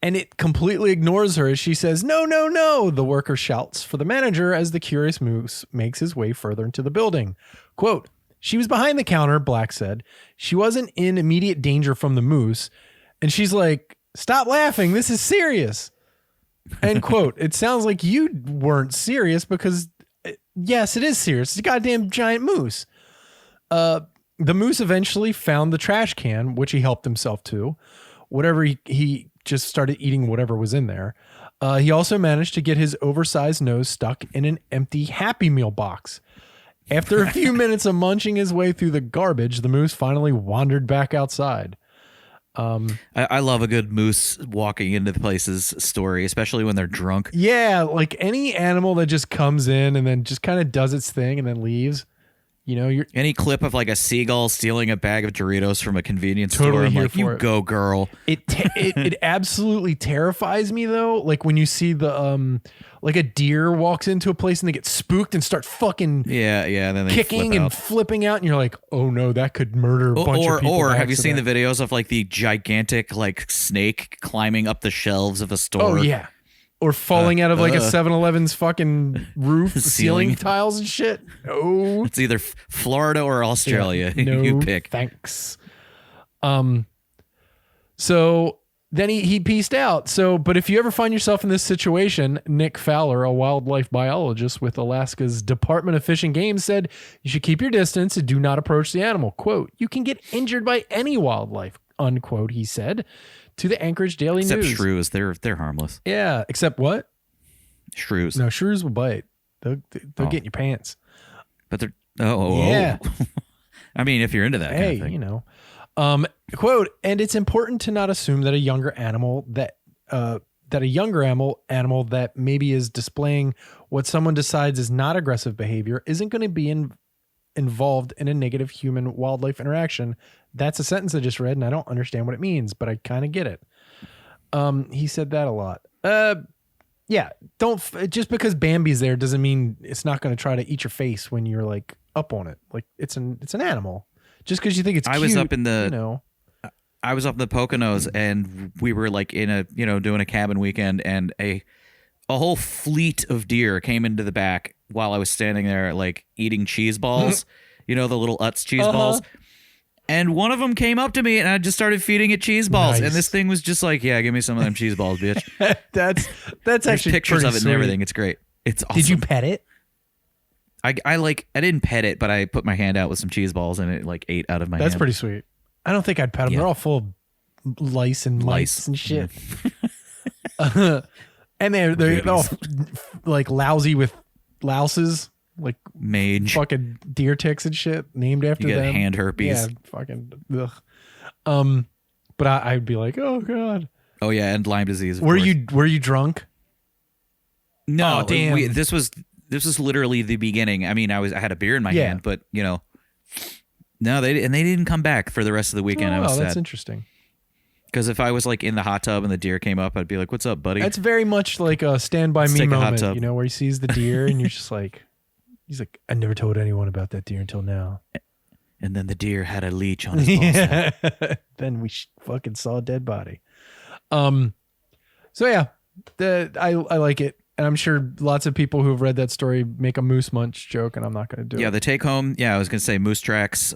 And it completely ignores her as she says, "No, no, no." The worker shouts for the manager as the curious moose makes his way further into the building. Quote, "She was behind the counter," Black said. "She wasn't in immediate danger from the moose." And she's like, "Stop laughing. This is serious." End quote. It sounds like you weren't serious because, yes, it is serious. It's a goddamn giant moose. The moose eventually found the trash can, which he helped himself to. Whatever he just started eating whatever was in there. He also managed to get his oversized nose stuck in an empty Happy Meal box. After a few minutes of munching his way through the garbage, the moose finally wandered back outside. I love a good moose walking into the places story, especially when they're drunk. Yeah, like any animal that just comes in and then just kind of does its thing and then leaves. You know, any clip of like a seagull stealing a bag of Doritos from a convenience totally store. I'm here like, you for it. Go, girl. It absolutely terrifies me though. Like when you see the like a deer walks into a place and they get spooked and start fucking then they kicking and flipping out, and you're like, oh no, that could murder a bunch of people. Or have you seen the videos of like the gigantic like snake climbing up the shelves of a store? Oh yeah. Or falling out of like a 7-Eleven's fucking roof, ceiling tiles and shit. No. It's either Florida or Australia. Yeah, no, you pick. Thanks. So then he pieced out. So, but if you ever find yourself in this situation, Nick Fowler, a wildlife biologist with Alaska's Department of Fish and Game, said you should keep your distance and do not approach the animal. Quote, "You can get injured by any wildlife," unquote, he said to the Anchorage Daily News. Except shrews, they're harmless. Yeah, except what? Shrews. No, shrews will bite. They'll get in your pants. But they're yeah. I mean, if you're into that kind of thing. You know. Quote, "And it's important to not assume that a younger animal that maybe is displaying what someone decides is not aggressive behavior isn't going to be involved in a negative human wildlife interaction." That's a sentence I just read and I don't understand what it means, but I kind of get it. He said that a lot. Yeah, just because Bambi's there doesn't mean it's not going to try to eat your face when you're like up on it. Like it's an animal. Just because you think it's cute, I was up in the Poconos and we were like in a, doing a cabin weekend, and a whole fleet of deer came into the back while I was standing there like eating cheese balls, the little Utz cheese balls. And one of them came up to me and I just started feeding it cheese balls. Nice. And this thing was just like, yeah, give me some of them cheese balls, bitch. That's There's actually pictures of it sweet. And everything. It's great. It's awesome. Did you pet it? I didn't pet it, but I put my hand out with some cheese balls and it like ate out of my hand. That's pretty sweet. I don't think I'd pet them. Yeah. They're all full of lice and mice and shit. And they're all like lousy with louses, like mange, fucking deer ticks and shit named after you get them. Hand herpes. Yeah, fucking. Ugh. But I'd be like, oh god. Oh yeah, and Lyme disease. Were you drunk? No, damn. This was literally the beginning. I mean, I had a beer in my hand, but no, they didn't come back for the rest of the weekend. I was sad. That's interesting. Because if I was like in the hot tub and the deer came up, I'd be like, "What's up, buddy?" That's very much like a Stand By Me moment, where he sees the deer and you're just like, he's like, "I never told anyone about that deer until now." And then the deer had a leech on his balls. Then we fucking saw a dead body. So yeah, I like it. And I'm sure lots of people who have read that story make a moose munch joke, and I'm not going to do it. Yeah, the take home. Yeah, I was going to say moose tracks.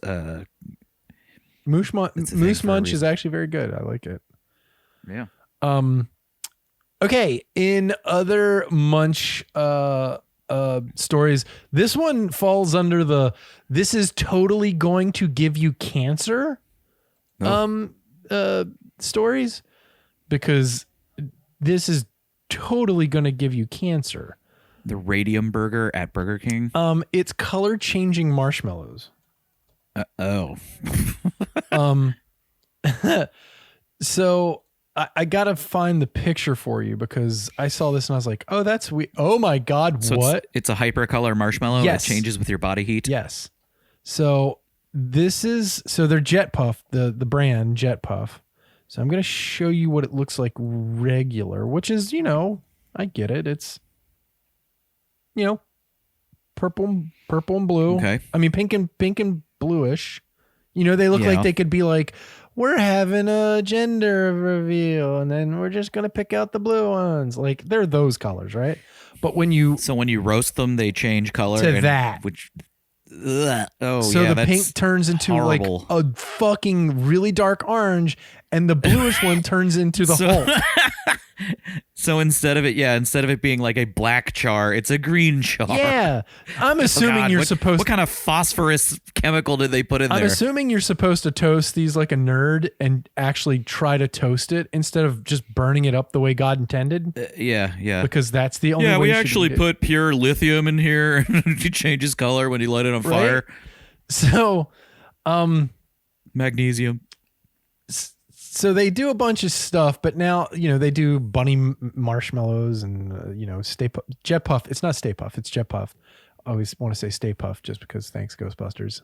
Moose munch is actually very good. I like it. Yeah. Okay. In other munch stories, this one falls under this is totally going to give you cancer stories, because this is totally going to give you cancer. The radium burger at Burger King. It's color changing marshmallows. So I gotta find the picture for you, because I saw this and I was like, oh, that's weird. Oh my God. So what? It's a hypercolor marshmallow. Yes. That changes with your body heat. Yes. So they're Jet Puff, the brand Jet Puff. So I'm going to show you what it looks like regular, which is, I get it. It's, purple and blue. Okay. I mean, pink and bluish. You know, they look like they could be like, we're having a gender reveal, and then we're just gonna pick out the blue ones. Like they're those colors, right? But when you roast them, they change color to that. Which, oh so yeah, the pink turns into horrible. like a fucking really dark orange, and the bluish one turns into the Hulk. So instead of it being like a black char, it's a green char. Yeah, I'm assuming you're supposed. What kind of phosphorus chemical did they put in there? I'm assuming you're supposed to toast these like a nerd and actually try to toast it instead of just burning it up the way God intended. Yeah. Because that's the only way. Yeah, we you should actually eat it. put pure lithium in here, and it changes color when you light it on fire. So, magnesium. So they do a bunch of stuff, but now, you know, they do bunny marshmallows and, you know, Jet Puff. It's not Stay Puff. It's Jet Puff. I always want to say Stay Puff just because thanks Ghostbusters.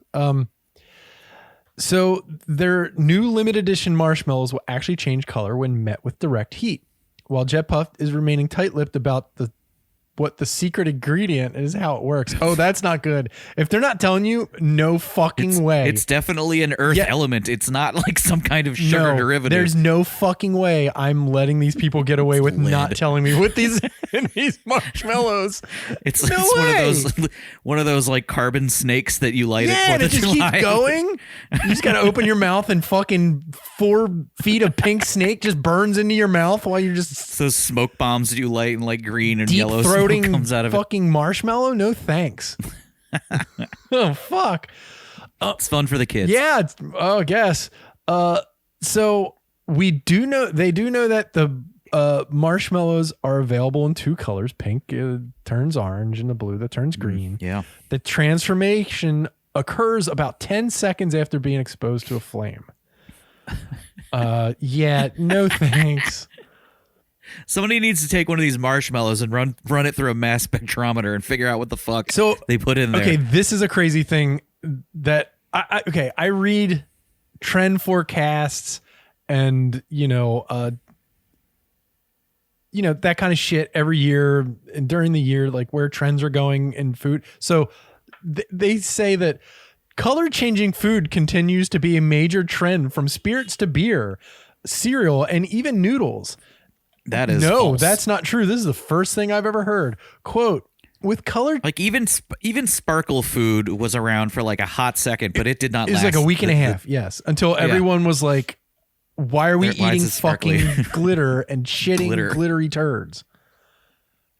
So their new limited edition marshmallows will actually change color when met with direct heat, while Jet Puff is remaining tight-lipped about what the secret ingredient is, how it works. Oh, that's not good. If they're not telling you, no fucking way. It's definitely an earth element. It's not like some kind of sugar derivative. There's no fucking way I'm letting these people get away with not telling me what these in these marshmallows. It's one of those like carbon snakes that you light yeah, at 4th and it just keeps going. You just gotta open your mouth and fucking 4 feet of pink snake just burns into your mouth while you're just it's those smoke bombs that you light in like green and deep yellow throating smoke comes out of fucking marshmallow. No thanks. Oh fuck. It's fun for the kids. Yeah. I guess. So they do know that the marshmallows are available in 2 colors. Pink turns orange and the blue that turns green. Yeah. The transformation occurs about 10 seconds after being exposed to a flame. Yeah, no thanks. Somebody needs to take one of these marshmallows and run it through a mass spectrometer and figure out what the fuck they put in there. Okay, this is a crazy thing that I read trend forecasts and that kind of shit every year and during the year, like where trends are going in food. So they say that color changing food continues to be a major trend from spirits to beer, cereal, and even noodles. That is no, false. That's not true. This is the first thing I've ever heard. Quote, with color, like even sparkle food was around for like a hot second, but it did not last. It was like a week and a half. Yes. Until everyone was like, why are we eating fucking glitter and shitting glittery turds?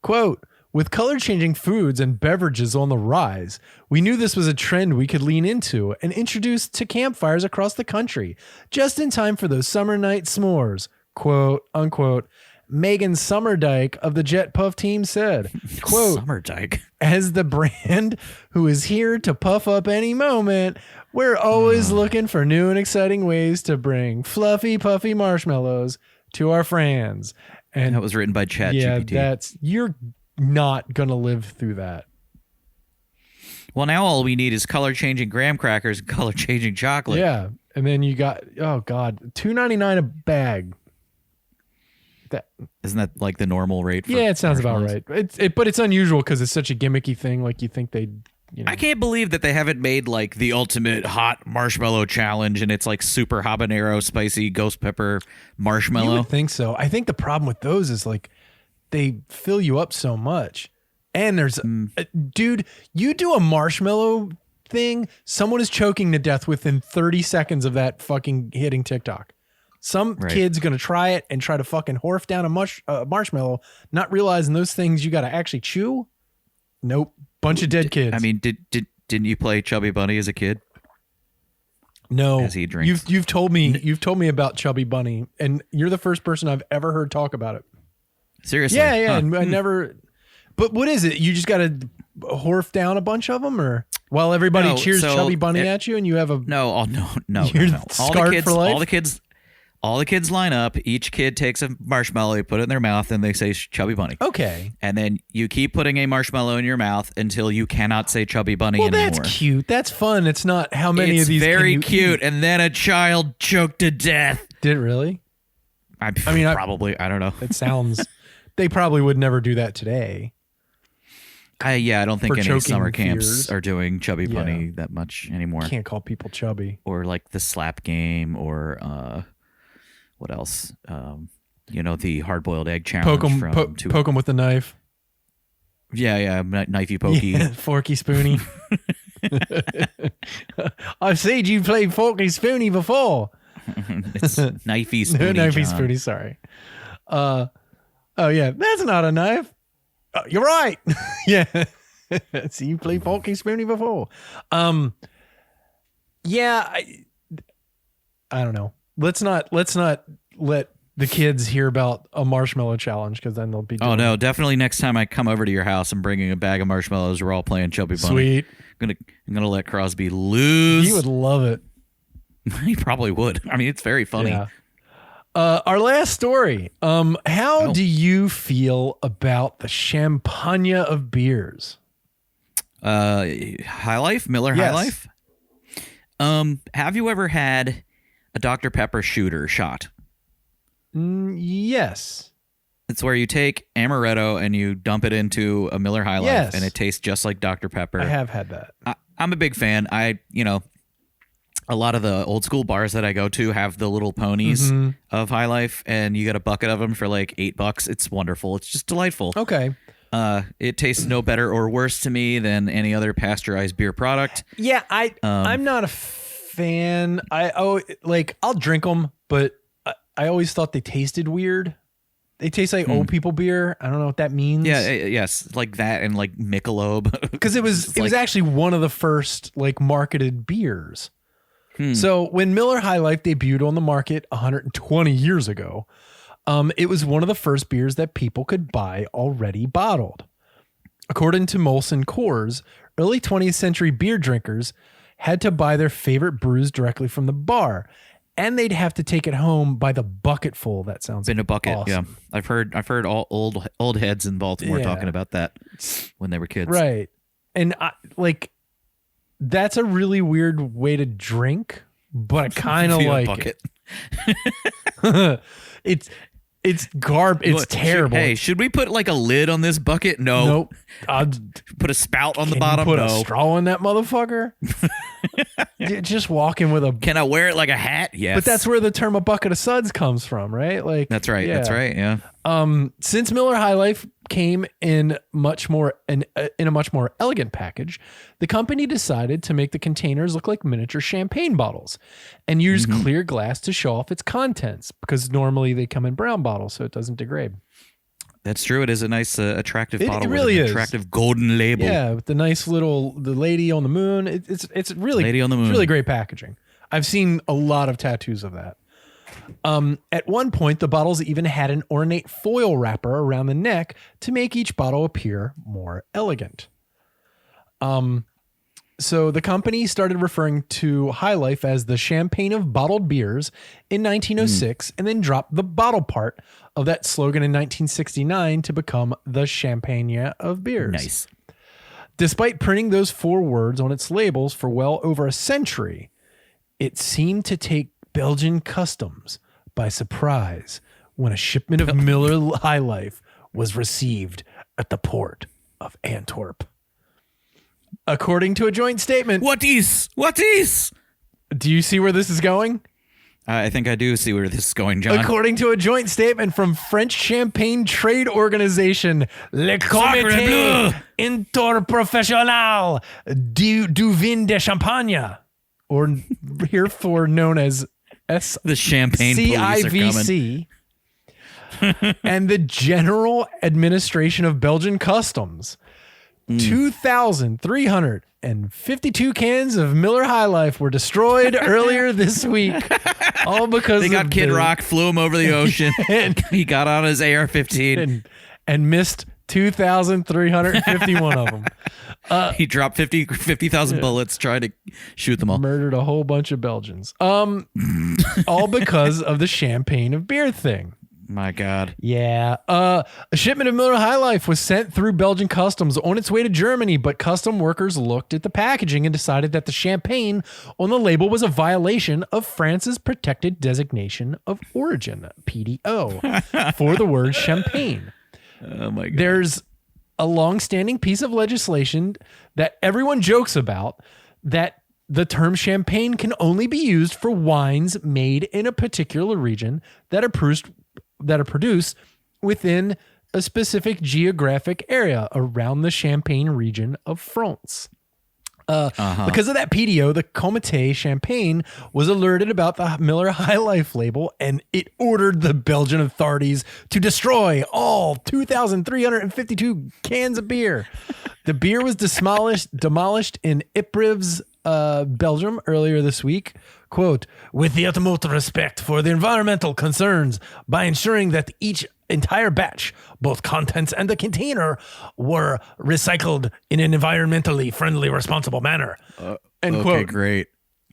Quote, with color changing foods and beverages on the rise, we knew this was a trend we could lean into and introduce to campfires across the country, just in time for those summer night s'mores. Quote, unquote. Megan Summerdike of the Jet Puff team said, quote, Summerdike, as the brand who is here to puff up any moment, we're always looking for new and exciting ways to bring fluffy, puffy marshmallows to our fans. And that was written by ChatGPT. Yeah, you're not going to live through that. Well, now all we need is color changing graham crackers and color changing chocolate. Yeah. And then you got, oh God, $2.99 a bag. Isn't that like the normal rate? For it sounds about right. But it's unusual because it's such a gimmicky thing. Like you think they'd, I can't believe that they haven't made like the ultimate hot marshmallow challenge and it's like super habanero, spicy ghost pepper marshmallow. You would think so. I think the problem with those is like they fill you up so much. And there's, dude, you do a marshmallow thing, someone is choking to death within 30 seconds of that fucking hitting TikTok. Some kid's going to try it and try to fucking horf down a marshmallow, not realizing those things you got to actually chew. Nope. Bunch of dead kids. I mean, didn't you play Chubby Bunny as a kid? No. As he drinks. You've told me about Chubby Bunny, and you're the first person I've ever heard talk about it. Seriously? Yeah. Huh. And I never. But what is it? You just got to horf down a bunch of them, or while everybody cheers Chubby Bunny at you, and you have a no. You're scarred for life? All the kids line up. Each kid takes a marshmallow, they put it in their mouth, and they say Chubby Bunny. Okay. And then you keep putting a marshmallow in your mouth until you cannot say Chubby Bunny anymore. Well, that's cute. That's fun. It's not how many of these. It's very cute. Eat? And then a child choked to death. Did it really? I mean, probably. I don't know. It sounds. They probably would never do that today. I don't think For any choking summer camps fears. are doing Chubby Yeah. Bunny that much anymore. Can't call people chubby. Or like the slap game, or what else? The hard boiled egg challenge Poke them with the knife. knifey pokey. Yeah, forky spoony. I've seen you play forky spoony before. It's knifey spoony. Knifey John. spoony. Sorry. Oh yeah, that's not a knife. You're right. Yeah. See, you play forky spoony before. Yeah. I don't know. Let's not let the kids hear about a marshmallow challenge, because then they'll be Oh no, definitely next time I come over to your house, I'm bringing a bag of marshmallows. We're all playing Chubby Bunny. Sweet. I'm gonna let Crosby lose. He would love it. He probably would. I mean, it's very funny. Yeah. Our last story. How do you feel about the champagne of beers? High Life, Miller Yes. High Life. Have you ever had a Dr. Pepper shooter shot? Yes. It's where you take amaretto and you dump it into a Miller High Life, Yes. and it tastes just like Dr. Pepper. I have had that. I'm a big fan. A lot of the old school bars that I go to have the little ponies of High Life, and you get a bucket of them for like $8. It's wonderful. It's just delightful. Okay. It tastes no better or worse to me than any other pasteurized beer product. Yeah, I'm not a fan. I'll drink them, but I always thought they tasted weird. They taste like old people beer. I don't know what that means. Yeah, yes, like that and like Michelob. Because it was actually one of the first like marketed beers. So when Miller High Life debuted on the market 120 years ago, it was one of the first beers that people could buy already bottled. According to Molson Coors, early 20th century beer drinkers had to buy their favorite brews directly from the bar, and they'd have to take it home by the bucketful. That sounds in a bucket. awesome. Yeah, I've heard all old heads in Baltimore Yeah. talking about that when they were kids. Right. And that's a really weird way to drink, but I kind of Via like bucket. it. It's It's terrible. Hey, should we put like a lid on this bucket? No. Nope. I'll Put a spout on the Can you bottom? put No. a straw in that motherfucker? You're just walking with a. Can I wear it like a hat? Yes. But that's where the term "a bucket of suds" comes from, right? Like That's right. yeah. That's right. Yeah. Since Miller High Life came in a much more elegant package, the company decided to make the containers look like miniature champagne bottles and use clear glass to show off its contents, because normally they come in brown bottles, so it doesn't degrade. That's true. It is a nice, attractive It bottle really with an is. attractive golden label. Yeah, with the nice the lady on the moon. It's really Lady on the It's moon. really great packaging. I've seen a lot of tattoos of that. At one point, the bottles even had an ornate foil wrapper around the neck to make each bottle appear more elegant. So the company started referring to High Life as the champagne of bottled beers in 1906, and then dropped the bottle part of that slogan in 1969 to become the champagne of beers. Nice. Despite printing those 4 words on its labels for well over a century, it seemed to take Belgian customs by surprise when a shipment of Miller High Life was received at the port of Antwerp. According to a joint statement. What is? Do you see where this is going? I think I do see where this is going, John. According to a joint statement from French Champagne Trade Organization, Le Sacre bleu! Comité Interprofessionnel du Vin de Champagne, or herefore known as The champagne police are coming. CIVC, and the General Administration of Belgian Customs, 2,352 cans of Miller High Life were destroyed earlier this week. All because They got Kid Rock, flew him over the ocean. He got on his AR-15. and missed 2,351 of them. He dropped 50,000 bullets trying to shoot them all. Murdered a whole bunch of Belgians. All because of the champagne of beer thing. My God. Yeah. A shipment of Miller High Life was sent through Belgian customs on its way to Germany, but custom workers looked at the packaging and decided that the champagne on the label was a violation of France's protected designation of origin, PDO, for the word champagne. Oh my God. There's a long-standing piece of legislation that everyone jokes about, that the term champagne can only be used for wines made in a particular region that are produced within a specific geographic area around the Champagne region of France. Because of that PDO, the Comité Champagne was alerted about the Miller High Life label, and it ordered the Belgian authorities to destroy all 2,352 cans of beer. The beer was demolished in Ypres, Belgium earlier this week. Quote, with the utmost respect for the environmental concerns, by ensuring that each entire batch, both contents and the container, were recycled in an environmentally friendly, responsible manner. End okay, quote. Great.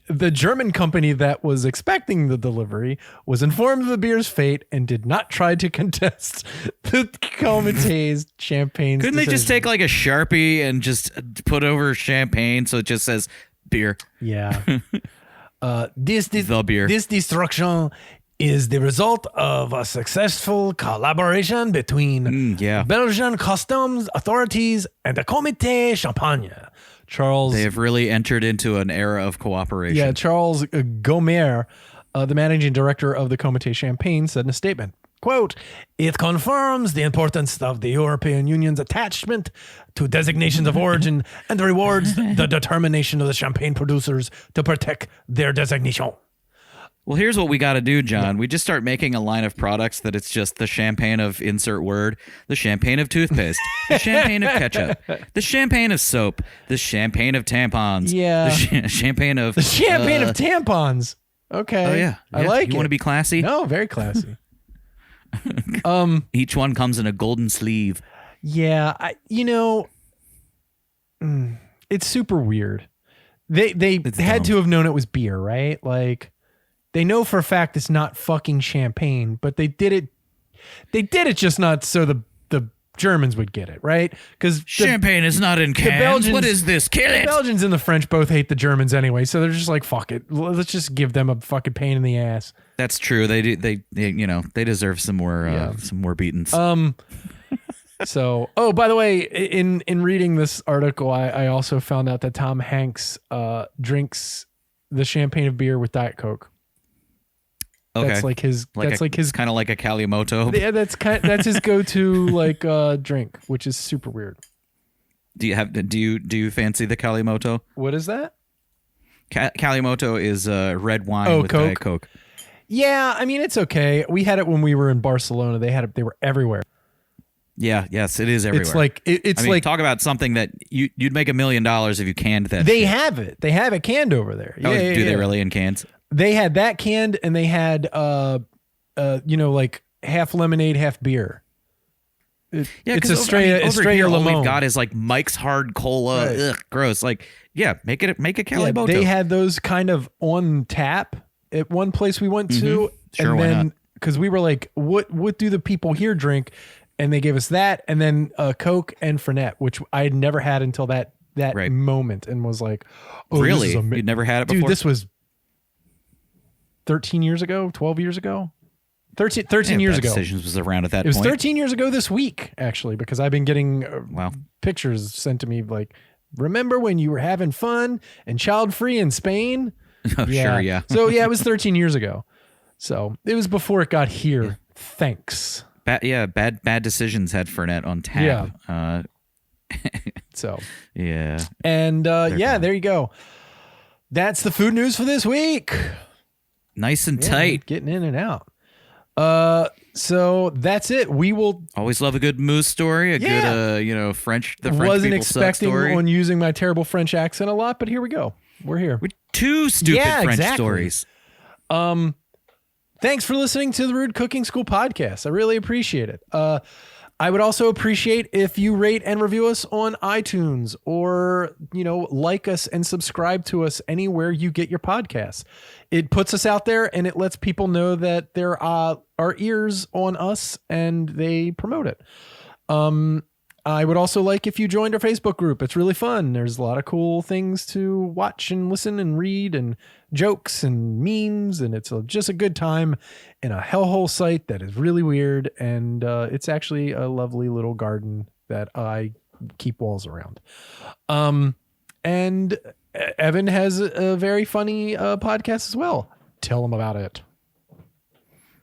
The German company that was expecting the delivery was informed of the beer's fate and did not try to contest the Comité's champagne. Couldn't they just take like a Sharpie and just put over champagne so it just says beer? Yeah. The beer. This destruction is the result of a successful collaboration between Belgian customs authorities and the Comité Champagne. Charles, they have really entered into an era of cooperation. Yeah, Charles Gomer, the managing director of the Comité Champagne, said in a statement, quote, it confirms the importance of the European Union's attachment to designations of origin and rewards the determination of the champagne producers to protect their designation. Well, here's what we got to do, John. We just start making a line of products that it's just the champagne of insert word, the champagne of toothpaste, the champagne of ketchup, the champagne of soap, the champagne of tampons, the champagne of tampons. Okay. Oh yeah, I like it. You want to be classy? No, very classy. Each one comes in a golden sleeve. Yeah, it's super weird. They had to have known it was beer, right? Like, they know for a fact it's not fucking champagne, but they did it. They did it just not so the Germans would get it, right? Because champagne is not in cans. What is this? Kill it! The Belgians and the French both hate the Germans anyway, so they're just like, fuck it. Let's just give them a fucking pain in the ass. That's true. They do. They deserve some more beatings. So, by the way, in reading this article, I also found out that Tom Hanks drinks the champagne of beer with Diet Coke. Okay. That's like his. Kind of like a Kalimoto. Yeah, that's his go-to drink, which is super weird. Do you fancy the Kalimoto? What is that? Kalimoto is red wine with Coke? Diet Coke. Yeah, I mean, it's okay. We had it when we were in Barcelona. They were everywhere. Yeah, yes, it is everywhere. It's like it's like, talk about something that you'd make $1 million if you canned that. They have it. They have it canned over there. Do they really in cans? They had that canned, and they had like half lemonade, half beer. It's a straight all lemon. We've got is like Mike's Hard Cola. Right. Ugh, gross. Like, make a Kalimoto. They had those kind of on tap at one place we went to, Sure, and why then not? because we were like, what do the people here drink? And they gave us that, and then Coke and Fernet, which I had never had until that Right. moment, and was like, oh, really? This is You'd never had it before? Dude, this was 13 years ago, 12 years ago. 13 years ago. Decisions was around at that It was point. 13 years ago this week, actually, because I've been getting Wow. pictures sent to me like, remember when you were having fun and child-free in Spain? Oh, sure, yeah. So, yeah, it was 13 years ago. So, it was before it got here. Yeah. Thanks. Bad decisions had Fernet on tap. Yeah. So. Yeah. And, there you go. That's the food news for this week. Nice and tight. Getting in and out. So that's it. We will always love a good moose story, good French. The French wasn't people suck expecting story. on using my terrible French accent a lot, but here we go. We're here. With two stupid French stories. Thanks for listening to the Rude Cooking School podcast. I really appreciate it. I would also appreciate if you rate and review us on iTunes, or, like us and subscribe to us anywhere you get your podcasts. It puts us out there, and it lets people know that there are ears on us, and they promote it. I would also like if you joined our Facebook group. It's really fun. There's a lot of cool things to watch and listen and read, and jokes and memes, and it's just a good time in a hellhole site that is really weird, and it's actually a lovely little garden that I keep walls around. And Evan has a very funny podcast as well. Tell him about it.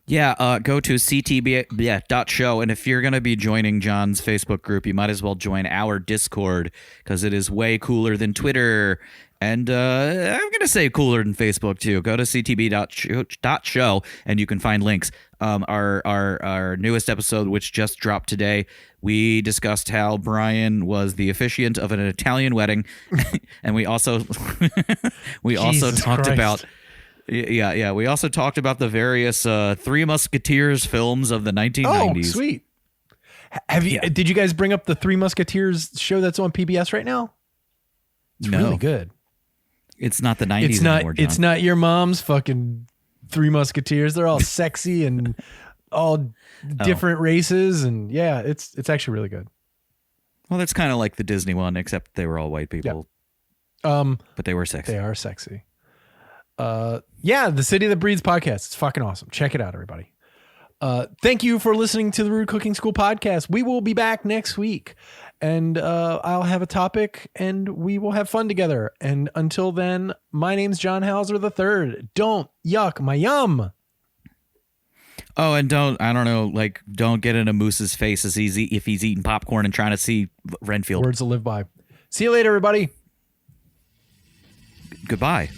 Yeah, go to ctb.show, and if you're going to be joining John's Facebook group, you might as well join our Discord, because it is way cooler than Twitter, and I'm going to say cooler than Facebook, too. Go to ctb.show, and you can find links. Our newest episode, which just dropped today, we discussed how Brian was the officiant of an Italian wedding, and we also talked about... Yeah. We also talked about the various Three Musketeers films of the 1990s. Oh, sweet. Did you guys bring up the Three Musketeers show that's on PBS right now? It's really good. It's not the 90s anymore, John. It's not your mom's fucking Three Musketeers. They're all sexy and all different races, and yeah, it's actually really good. Well, that's kind of like the Disney one, except they were all white people. Yeah. But they were sexy. They are sexy. The City That Breeds podcast. It's fucking awesome. Check it out, everybody. Thank you for listening to the Rude Cooking School podcast. We will be back next week, and I'll have a topic, and we will have fun together. And until then, my name's John Hauser III. Don't yuck my yum. Oh, and don't get in a moose's face if he's eating popcorn and trying to see Renfield. Words to live by. See you later, everybody. Goodbye.